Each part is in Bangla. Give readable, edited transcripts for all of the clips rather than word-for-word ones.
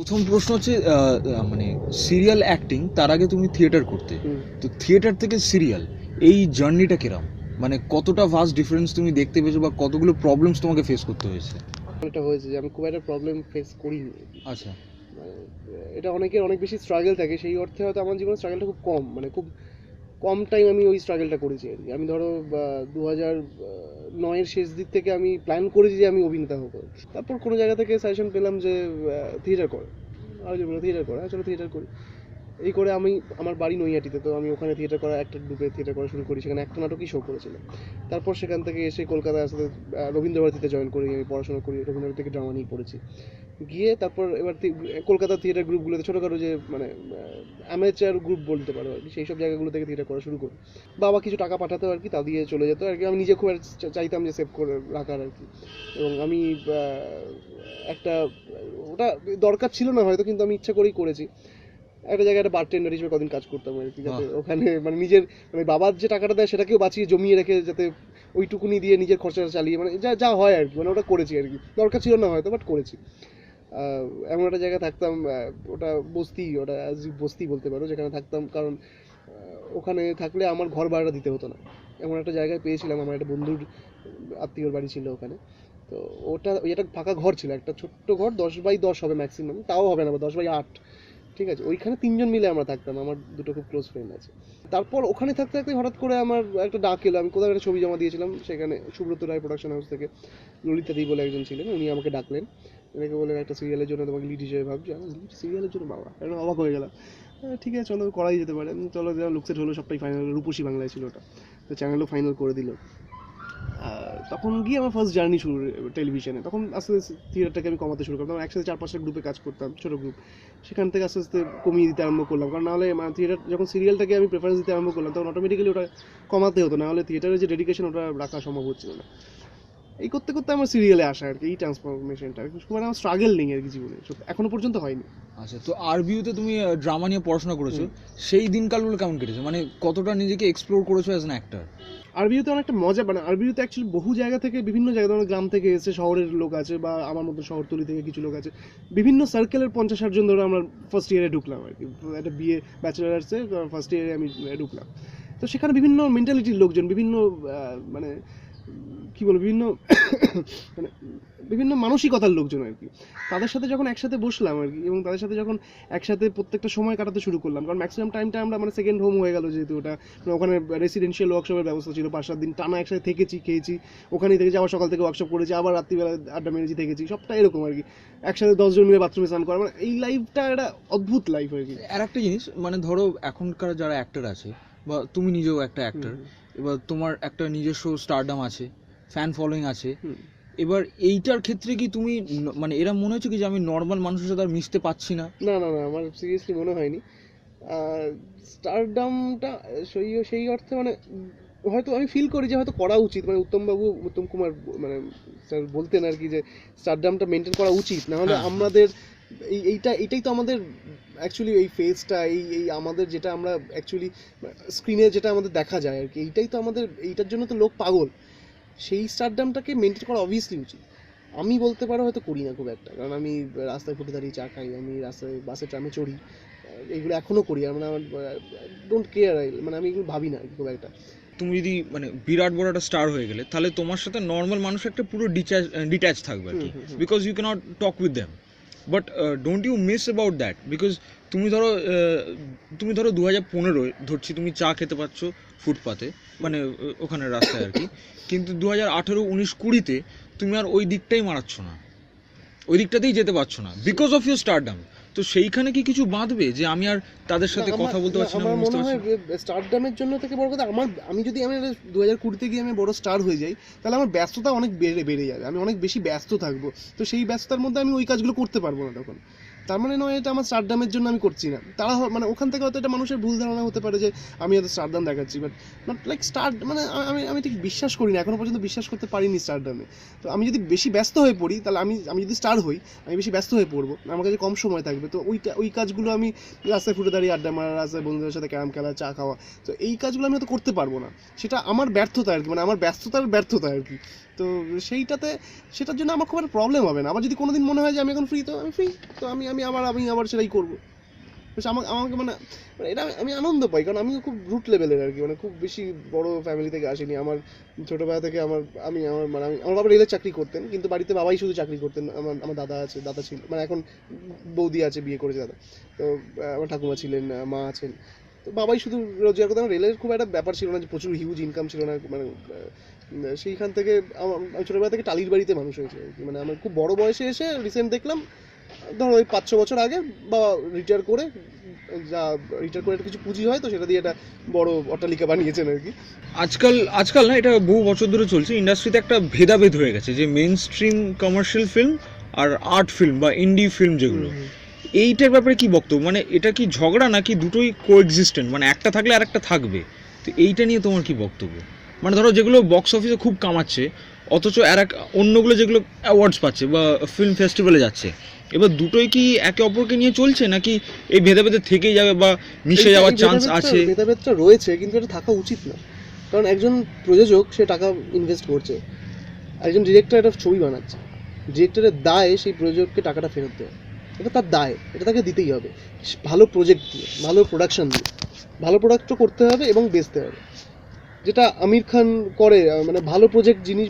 প্রথম প্রশ্ন হচ্ছে মানে সিরিয়াল অ্যাক্টিং, তার আগে তুমি থিয়েটার করতে, তো থিয়েটার থেকে সিরিয়াল এই জার্নিটা কিরম, মানে কতটা ভাস্ট ডিফারেন্স তুমি দেখতে পেয়েছো বা কতগুলো প্রবলেমস তোমাকে ফেস করতে হয়েছে? এটা হয়েছে যে আমি খুব একটা প্রবলেম ফেস করিনি। আচ্ছা। মানে এটা অনেকের অনেক বেশি স্ট্রাগল থাকে, সেই অর্থে হয়তো আমার জীবনে স্ট্রাগলটা খুব কম, মানে খুব কম টাইম আমি ওই স্ট্রাগলটা করেছি আর কি। আমি ধরো 2009-এর শেষ দিক থেকে আমি প্ল্যান করেছি যে আমি অভিনেতা হবো। তারপর কোনো জায়গা থেকে সাজেশন পেলাম যে থিয়েটার কর, আর যে বলো থিয়েটার কর, হ্যাঁ চলো থিয়েটার করি। এই করে আমি, আমার বাড়ি নৈহাটিতে, তো আমি ওখানে থিয়েটার করা, একটা গ্রুপে থিয়েটার করা শুরু করি, সেখানে একটা নাটকই শো করেছিলাম। তারপর সেখান থেকে এসে কলকাতায় আসতে রবীন্দ্রভারতীতে জয়েন করি, আমি পড়াশোনা করি, রবীন্দ্রভারতী থেকে ড্রামা নিয়ে পড়েছি। গিয়ে তারপর এবার কলকাতার থিয়েটার গ্রুপগুলোতে ছোটোখাটো যে মানে অ্যামেচার গ্রুপ বলতে পারো আর কি, সেই সব জায়গাগুলো থেকে থিয়েটার করা শুরু করি। বাবা কিছু টাকা পাঠাতো আর কি, তা দিয়ে চলে যেত আর কি। আমি নিজে খুব চাইতাম যে সেভ করে রাখার আর কি। এবং আমি একটা, ওটা দরকার ছিল না হয়তো, কিন্তু আমি ইচ্ছা করেই করেছি। একটা জায়গায় একটা বারটেন্ডার হিসেবে কদিন কাজ করতাম আর কি, যাতে ওখানে মানে নিজের, মানে বাবার যে টাকাটা দেয় সেটাকেও বাঁচিয়ে জমিয়ে রেখে যাতে ওইটুকুনি দিয়ে নিজের খরচাটা চালিয়ে, মানে যা যা হয় আর কি, মানে ওটা করেছি আর কি। দরকার ছিল না হয়তো, বাট করেছি। এমন একটা জায়গায় থাকতাম, ওটা বস্তি, ওটা বস্তি বলতে পারো, যেখানে থাকতাম। কারণ ওখানে থাকলে আমার ঘর ভাড়া দিতে হতো না। এমন একটা জায়গায় পেয়েছিলাম, আমার একটা বন্ধুর আত্মীয়র বাড়ি ছিল ওখানে। তো ওটা, ওই একটা ফাঁকা ঘর ছিল, একটা ছোট্ট ঘর, 10x10 হবে ম্যাক্সিমাম, তাও হবে না, 10x8, ঠিক আছে। ওইখানে 3জন মিলে আমরা থাকতাম, আমার দুটো খুব ক্লোজ ফ্রেন্ড আছে। তারপর ওখানে থাকতে থাকতে হঠাৎ করে আমার একটা ডাক এলো, আমি কোথাও একটা ছবি জমা দিয়েছিলাম, সেখানে সুব্রত রায় প্রোডাকশন হাউস থেকে ললিতা দি বলে একজন ছিলেন, উনি আমাকে ডাকলেন। এনেকে বললেন একটা সিরিয়ালের জন্য তোমাকে লিড হিসেবে ভাবছি। আমি লিড সিরিয়ালের জন্য, বাবা একদম অবাক হয়ে গেলাম। ঠিক আছে চলো, করাই যেতে পারে। চলো লুকসেট হলো, সবটাই ফাইনাল, রূপসী বাংলায় ছিল ওটা, তো চ্যানেলও ফাইনাল করে দিল। তখন গিয়ে আমার ফার্স্ট জার্নি শুরু টেলিভিশনে। তখন আস্তে আস্তে থিয়েটারটাকে আমি কমাতে শুরু করলাম, একসাথে 4-5টা গ্রুপে কাজ করতাম, ছোটো গ্রুপ। সেখান থেকে আস্তে আস্তে কমিয়ে দিতে আরম্ভ করলাম, কারণ নাহলে থিয়েটার যখন সিরিয়ালটাকে আমি প্রেফারেন্স দিতে আরম্ভ করলাম, তখন অটোমেটিক্যালি ওটা কমাতে হতো, নাহলে থিয়েটারের যে ডেডিকেশন ওটা রাখা সম্ভব হচ্ছিল না। এই করতে করতে আমার সিরিয়ালে আসা আর কি, এই ট্রান্সফরমেশনটা মানে আমার স্ট্রাগল নেই আর কি জীবনে, এখনো পর্যন্ত হয়নি। আচ্ছা, তো আরবিউতে তুমি ড্রামা নিয়ে পড়াশোনা করেছো, সেই দিনকালগুলো কেমন কেটেছে, মানে কতটা নিজেকে এক্সপ্লোর করেছো অ্যাজ অ্যান অ্যাক্টর? আরবিউতে অনেকটা মজা, মানে আরবিউতে অ্যাকচুয়ালি বহু জায়গা থেকে, বিভিন্ন জায়গা, ধরো গ্রাম থেকে এসে, শহরের লোক আছে, বা আমার মতো শহরতলি থেকে কিছু লোক আছে, বিভিন্ন সার্কেলের 50-60 জন ধরে আমরা ফার্স্ট ইয়ারে ঢুকলাম আর কি। একটা বিএ ব্যাচেলার আর্টসে ফার্স্ট ইয়ারে আমি ঢুকলাম। তো সেখানে বিভিন্ন মেন্টালিটির লোকজন, বিভিন্ন মানে কী বলবো, বিভিন্ন মানে বিভিন্ন মানসিকতার লোকজন আর কি। তাদের সাথে যখন একসাথে বসলাম আর কি, এবং তাদের সাথে যখন একসাথে প্রত্যেকটা সময় কাটাতে শুরু করলাম, কারণ ম্যাক্সিমাম টাইমটা আমরা মানে সেকেন্ড হোম হয়ে গেল, যেহেতু ওটা মানে ওখানে রেসিডেন্সিয়াল ওয়ার্কশপের ব্যবস্থা ছিল, 5-7 দিন টানা একসাথে থেকেছি, খেয়েছি, ওখানেই থেকেছি, আবার সকাল থেকে ওয়ার্কশপ করেছি, আবার রাত্রিবেলা আড্ডা মেরেছি, থেকেছি, সবটা এরকম আর কি। একসাথে 10 জন মিলে বাথরুমে স্নান করা, মানে এই লাইফটা একটা অদ্ভুত লাইফ আর কি। আর একটা জিনিস, মানে ধরো এখনকার যারা অ্যাক্টর আছে, বা তুমি নিজেও একটা অ্যাক্টর, এবার তোমার একটা নিজস্ব স্টারডাম আছে, ফ্যান ফলোয়িং আছে, এবার এইটার ক্ষেত্রে কি তুমি মানে এরা মনে হচ্ছে কি যে আমি নর্মাল মানুষের সাথে আর মিশতে পারছি না? না না না, আমার সিরিয়াসলি মনে হয়নি। স্টারডামটা সেই অর্থে মানে হয়তো আমি ফিল করি যে হয়তো করা উচিত, মানে উত্তম কুমার মানে স্যার বলতেন আর কি, যে স্টারডামটা মেনটেন করা উচিত, না হলে আমাদের এইটাই তো আমাদের অ্যাকচুয়ালি, এই ফেসটা, এই আমাদের যেটা আমরা অ্যাকচুয়ালি স্ক্রিনে যেটা আমাদের দেখা যায় আর কি, এইটাই তো আমাদের, এইটার জন্য তো লোক পাগল। সেই স্টারডামটাকে মেনটেন করা অবভিয়াসলি উচিত। আমি বলতে পারো হয়তো করি না খুব একটা, কারণ আমি রাস্তায় ফুটে দাঁড়িয়ে চা খাই, আমি রাস্তায় বাসে ট্রামে চড়ি, এইগুলো এখনও করি। আর মানে আমার ডোন্ট কেয়ার, মানে আমি এগুলো ভাবি না খুব একটা। তুমি যদি মানে বিরাট বড় একটা স্টার হয়ে গেলে, তাহলে তোমার সাথে নর্মাল মানুষ একটা পুরো ডিট্যাচ থাকবে আর কি, because you cannot talk with them. But don't you miss about that, because তুমি ধরো 2015 ধরছি, তুমি চা খেতে পাচ্ছ ফুটপাতে, মানে ওখানে রাস্তায় আর কি, কিন্তু 2018, 19, 20-তে তুমি আর ওই দিকটাই মারাচ্ছ না, ওই দিকটাতেই যেতে পারছো না, বিকজ অফ ইউর স্টারডাম। তো সেইখানে কি কিছু বাঁধবে যে আমি আর তাদের সাথে কথা বলতে পারছি না? আমার মনে হয় স্টারডামের জন্য থেকে বড় কথা, আমি যদি 2020-তে গিয়ে আমি বড় স্টার হয়ে যাই, তাহলে আমার ব্যস্ততা অনেক বেড়ে যাবে, আমি অনেক বেশি ব্যস্ত থাকবো। তো সেই ব্যস্ততার মধ্যে আমি ওই কাজগুলো করতে পারবো না তখন। তার মানে নয় এটা আমার স্টারডামের জন্য আমি করছি না, তারা মানে ওখান থেকে হয়তো এটা মানুষের ভুল ধারণা হতে পারে যে আমি হয়তো স্টারডাম দেখাচ্ছি, বাট নট লাইক স্টার, মানে আমি ঠিক বিশ্বাস করি না, এখনো পর্যন্ত বিশ্বাস করতে পারিনি স্টারডামে। তো আমি যদি বেশি ব্যস্ত হয়ে পড়ি, তাহলে আমি যদি স্টার হই, আমি বেশি ব্যস্ত হয়ে পড়বো, আমার কাছে কম সময় থাকবে। তো ওই কাজগুলো আমি রাস্তায় ফুটে দাঁড়িয়ে আড্ডা মারা, রাস্তায় বন্ধুদের সাথে ক্যারাম খেলা, চা খাওয়া, তো এই কাজগুলো আমি হয়তো করতে পারবো না। সেটা আমার ব্যর্থতা আর কি, মানে আমার ব্যস্ততার ব্যর্থতা আর কি। তো সেটার জন্য আমার খুব একটা প্রবলেম হবে না। আবার যদি কোনোদিন মনে হয় যে আমি এখন ফ্রি, তো আমি ফ্রি, তো আমি আবার সেটাই করবো। বেশ আমাকে মানে এটা আমি আনন্দ পাই, কারণ আমিও খুব রুট লেভেলের আর কি, মানে খুব বেশি বড় ফ্যামিলি থেকে আসিনি। আমার ছোটোবেলা থেকে আমার বাবা রেলের চাকরি করতেন, কিন্তু বাড়িতে বাবাই শুধু চাকরি করতেন। আমার দাদা ছিল, মানে এখন বৌদি আছে, বিয়ে করেছে দাদা। তো আমার ঠাকুমা ছিলেন, মা আছেন। তো বাবাই শুধু রোজগার করতেন। রেলের খুব একটা ব্যাপার ছিল না যে প্রচুর হিউজ ইনকাম ছিল না, মানে সেইখান থেকে আমি ছোটোবেলা থেকে টালির বাড়িতে মানুষ হয়েছে আর কি। মানে আমার খুব বড় বয়সে এসে রিসেন্ট দেখলাম, ধরো ওই 5-6 বছর আগে বাবা রিটায়ার করে একটা কিছু পুঁজি হয়, তো সেটা দিয়ে একটা বড় অট্টালিকা বানিয়েছেন আর কি। আজকাল না, এটা বহু বছর ধরে চলছে, ইন্ডাস্ট্রিতে একটা ভেদাভেদ হয়ে গেছে যে মেইন স্ট্রিম কমার্শিয়াল ফিল্ম আর আর্ট ফিল্ম বা ইন্ডি ফিল্ম যেগুলো, এইটার ব্যাপারে কি বক্তব্য? মানে এটা কি ঝগড়া নাকি দুটোই কোএক্সিস্টেন্ট, মানে একটা থাকলে আর একটা থাকবে? তো এইটা নিয়ে তোমার কি বক্তব্য? মানে ধরো যেগুলো বক্স অফিসে খুব কামাচ্ছে, অথচ অন্যগুলো যেগুলো অ্যাওয়ার্ডস পাচ্ছে বা ফিল্ম ফেস্টিভ্যালে যাচ্ছে, এবার দুটোই কি একে অপরকে নিয়ে চলছে, নাকি এই ভেদাভেদে থেকেই যাবে বা মিশে যাওয়ার চান্স আছে? ভেদাভেদটা রয়েছে, কিন্তু এটা থাকা উচিত না। কারণ একজন প্রযোজক সে টাকা ইনভেস্ট করছে, একজন ডিরেক্টর একটা ছবি বানাচ্ছে, ডিরেক্টরের দায় সেই প্রযোজককে টাকাটা ফেরত দেওয়া। এটা তার দায়, এটা তাকে দিতেই হবে। ভালো প্রজেক্ট দিয়ে, ভালো প্রোডাকশন দিয়ে, ভালো প্রোডাক্টও করতে হবে এবং বেচতে হবে, যেটা আমির খান করে। মানে ভালো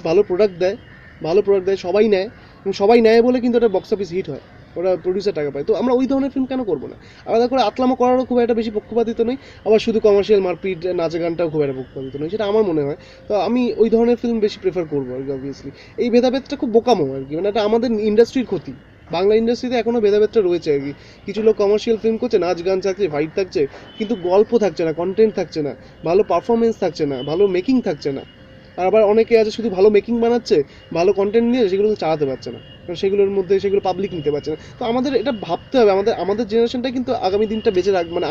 ভালো প্রোডাক্ট দেয়, সবাই নেয়, এবং সবাই নেয় বলে কিন্তু এটা বক্স অফিস হিট হয়, ওরা প্রডিউসার টাকা পায়। তো আমরা ওই ধরনের ফিল্ম কেন করবো না? আলাদা করে আতলামো করারও খুব একটা বেশি পক্ষপাতিত্ব নই, আবার শুধু কমার্শিয়াল মারপিট নাচে গানটাও খুব একটা পক্ষপাতিত্ব নই, সেটা আমার মনে হয়। তো আমি ওই ধরনের ফিল্ম বেশি প্রেফার করবো আর কি। অবভিয়াসলি এই ভেদাভেদটা খুব বোকামো আর কি, মানে এটা আমাদের ইন্ডাস্ট্রির ক্ষতি। বাংলা ইন্ডাস্ট্রিতে এখনও ভেদাভেদটা রয়েছে আর কি। কিছু লোক কমার্শিয়াল ফিল্ম করছে, নাচ গান থাকছে, ভাইব থাকছে, কিন্তু গল্প থাকছে না, কন্টেন্ট থাকছে না, ভালো পারফরমেন্স থাকছে না, ভালো মেকিং থাকছে না। আর আবার অনেকে আছে শুধু ভালো মেকিং বানাচ্ছে, ভালো কন্টেন্ট নিয়ে সেগুলো চালাতে পারছে না, কারণ সেগুলো পাবলিক নিতে পারছে না। তো আমাদের এটা ভাবতে হবে, আমাদের জেনারেশনটা কিন্তু আগামী দিনটা বেঁচে রাখবে, মানে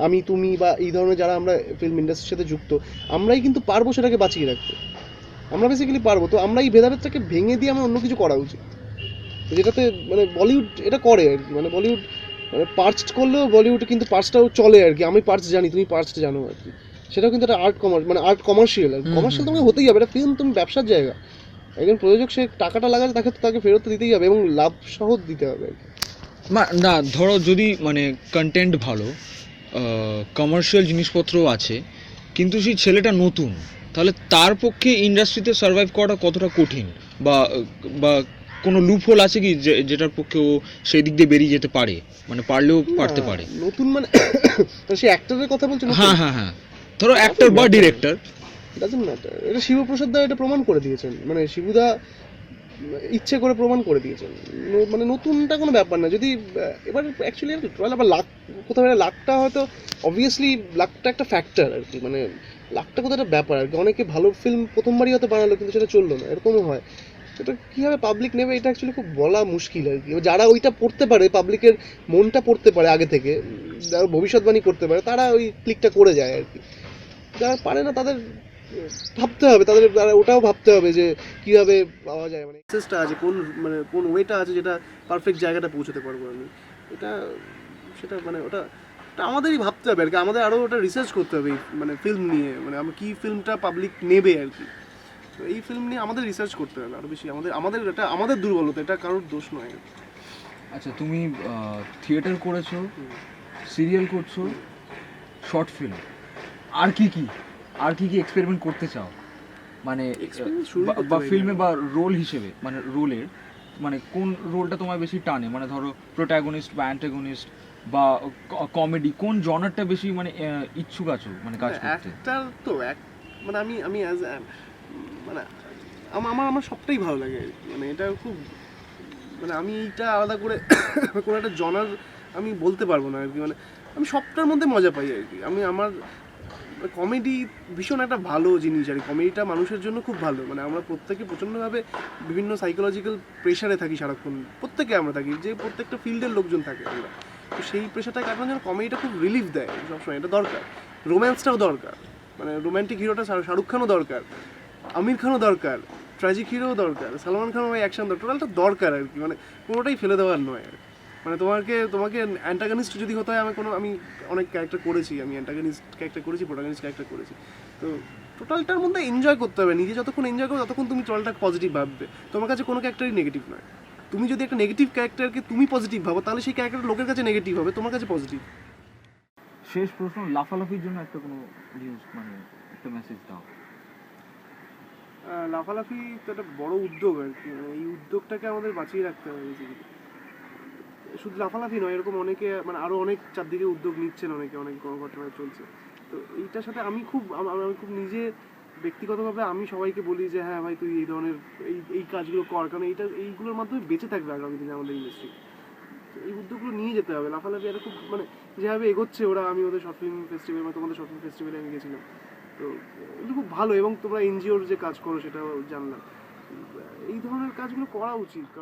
আমি তুমি বা এই ধরনের যারা আমরা ফিল্ম ইন্ডাস্ট্রির সাথে যুক্ত, আমরাই কিন্তু পারবো সেটাকে বাঁচিয়ে রাখতে। আমরা বেসিক্যালি পারবো। তো আমরা এই ভেদাভেদটাকে ভেঙে দিয়ে আমার অন্য কিছু করা উচিত, যেটাতে মানে বলিউড এটা করে আর কি। মানে বলিউড মানে পার্চড করলেও বলিউড কিন্তু পার্চটাও চলে আর কি। আমি পার্চ জানি, তুমি পার্চড জানো আর কি। সেটাও কিন্তু একটা আর্ট কমার্শিয়াল আর কমার্শিয়াল তোমাকে হতেই হবে। এটা ফিল্ম তুমি ব্যবসার জায়গা, একজন প্রযোজক সে টাকাটা লাগাচ্ছে, তাকে ফেরত দিতেই হবে এবং লাভ সহ দিতে হবে আর কি। না, ধরো যদি মানে কন্টেন্ট ভালো, কমার্শিয়াল জিনিসপত্রও আছে, কিন্তু সেই ছেলেটা নতুন, তাহলে তার পক্ষে ইন্ডাস্ট্রিতে সার্ভাইভ করাটা কতটা কঠিন? বা বা কোনো লুপহোল আছে কি যেটার পক্ষে ও সেই দিক দিয়ে বেরিয়ে যেতে পারে, মানে পারলেও পারতে পারে? নতুন মানে সে অ্যাক্টরের কথা বলছে? হ্যাঁ, ধরো অ্যাক্টর বা ডিরেক্টর, ডাজন্ট ম্যাটার। এটা শিবপ্রসাদ দা এটা প্রমাণ করে দিয়েছেন, মানে শিবুদা ইচ্ছে করে প্রমাণ করে দিয়েছেন। মানে নতুনটা কোনো ব্যাপার না। যদি এবার অ্যাকচুয়ালি আবার কোথাও একটা লাখটা হয়তো অবভিয়াসলি লাখটা একটা ফ্যাক্টর আর কি। মানে লাখটা কোথাও একটা ব্যাপার আর কি। অনেকে ভালো ফিল্ম প্রথমবারই হয়তো বানালো, কিন্তু সেটা চললো না, এরকমও হয়। সেটা কীভাবে পাবলিক নেবে এটা অ্যাকচুয়ালি খুব বলা মুশকিল আর কি। যারা ওইটা পড়তে পারে, পাবলিকের মনটা পড়তে পারে আগে থেকে, যারা ভবিষ্যৎবাণী করতে পারে, তারা ওই ক্লিকটা করে যায় আর কি। যারা পারে না তাদের ভাবতে হবে, ওটাও ভাবতে হবে যে কীভাবে পাওয়া যায়, মানে এক্সেসটা আছে, কোন ওয়েটা আছে যেটা পারফেক্ট জায়গাটা পৌঁছতে পারবো আমি। সেটা মানে ওটা আমাদেরই ভাবতে হবে আর কি। আমাদের আরও ওটা রিসার্চ করতে হবে মানে ফিল্ম নিয়ে, মানে আমরা কী ফিল্মটা পাবলিক নেবে আর কি। তো এই ফিল্ম নিয়ে আমাদের রিসার্চ করতে হবে আরও বেশি। এটা আমাদের দুর্বলতা, এটা কারোর দোষ নয়। আচ্ছা, তুমি থিয়েটার করেছো, সিরিয়াল করছো, শর্ট ফিল্ম, আর কি কি এক্সপেরিমেন্ট করতে চাও? মানে বা ফিল্মে বা রোল হিসেবে, মানে রোলের মানে কোন রোলটা তোমার বেশি টানে? মানে ধরো প্রোটাগনিস্ট বা অ্যান্টাগনিস্ট বা কমেডি, কোন জনারটা বেশি মানে ইচ্ছুক আছো মানে কাজ করতে? মানে আমি অ্যাজ মানে আমার সবটাই ভালো লাগে। মানে এটা খুব মানে আমি এইটা আলাদা করে কোনো একটা জনার আমি বলতে পারবো না আর কি। মানে আমি সবটার মধ্যে মজা পাই আর কি। আমার কমেডি ভীষণ একটা ভালো জিনিস আর কি। কমেডিটা মানুষের জন্য খুব ভালো। মানে আমরা প্রত্যেকে প্রচণ্ডভাবে বিভিন্ন সাইকোলজিক্যাল প্রেশারে থাকি সারাক্ষণ, প্রত্যেকে আমরা থাকি, যে প্রত্যেকটা ফিল্ডের লোকজন থাকে আমরা। তো সেই প্রেশারটা কাটানোর জন্য কমেডিটা খুব রিলিফ দেয় সবসময়, এটা দরকার। রোম্যান্সটাও দরকার, মানে রোম্যান্টিক হিরোটা শাহরুখ খানও দরকার, আমির খানও দরকার, ট্র্যাজিক হিরোও দরকার, সালমান খানও অ্যাকশন টোটালটা দরকার আর কি। মানে কোনোটাই ফেলে দেওয়ার নয়। মানে তোমাকে অ্যান্টাগনিস্ট যদি হতে হয়, আমি অনেক ক্যারেক্টার করেছি, আমি অ্যান্টাগনিস্ট ক্যারেক্টার করেছি, প্রোটাগনিস্ট ক্যারেক্টার করেছি। তো টোটালটার মধ্যে এনজয় করতে হবে, নিজে যতক্ষণ এনজয় করবে ততক্ষণ তুমি টোটালটা পজিটিভ ভাববে, তোমার কাছে কোনো ক্যারেক্টারই নেগেটিভ নয়। তুমি যদি একটা নেগেটিভ ক্যারেক্টারকে তুমি পজিটিভ ভাবো তাহলে সেই ক্যারেক্টার লোকের কাছে নেগেটিভ হবে, তোমার কাছে পজিটিভ। শেষ প্রশ্ন, লাফালাফির জন্য একটা কোনো নিউজ মানে একটা মেসেজ দাও। লাফালাফি তো একটা বড় উদ্যোগ আর কি, মানে এই উদ্যোগটাকে আমাদের বাঁচিয়ে রাখতে হবে বেসিক্যালি। শুধু লাফালাফি নয়, এরকম অনেকে মানে আরও অনেক চারদিকে উদ্যোগ নিচ্ছেন, অনেকে অনেক ঘটনা চলছে। তো এইটার সাথে আমি খুব নিজে ব্যক্তিগতভাবে আমি সবাইকে বলি যে হ্যাঁ ভাই তুই এই ধরনের এই কাজগুলো কর, কারণ এইগুলোর মাধ্যমে বেঁচে থাকবে আগামী দিনে আমাদের ইন্ডাস্ট্রি। তো এই উদ্যোগগুলো নিয়ে যেতে হবে। লাফালাফি একটা খুব মানে যেভাবে এগোচ্ছে ওরা, আমি ওদের শর্ট ফিল্ম ফেস্টিভ্যাল বা তোমাদের শর্ট ফিল্ম ফেস্টিভ্যালে আমি গেছিলাম, তো এগুলো খুব ভালো, এবং তোমরা এনজিওর যে কাজ করো সেটাও জানলাম। এই ধরনের কাজগুলো করা উচিত।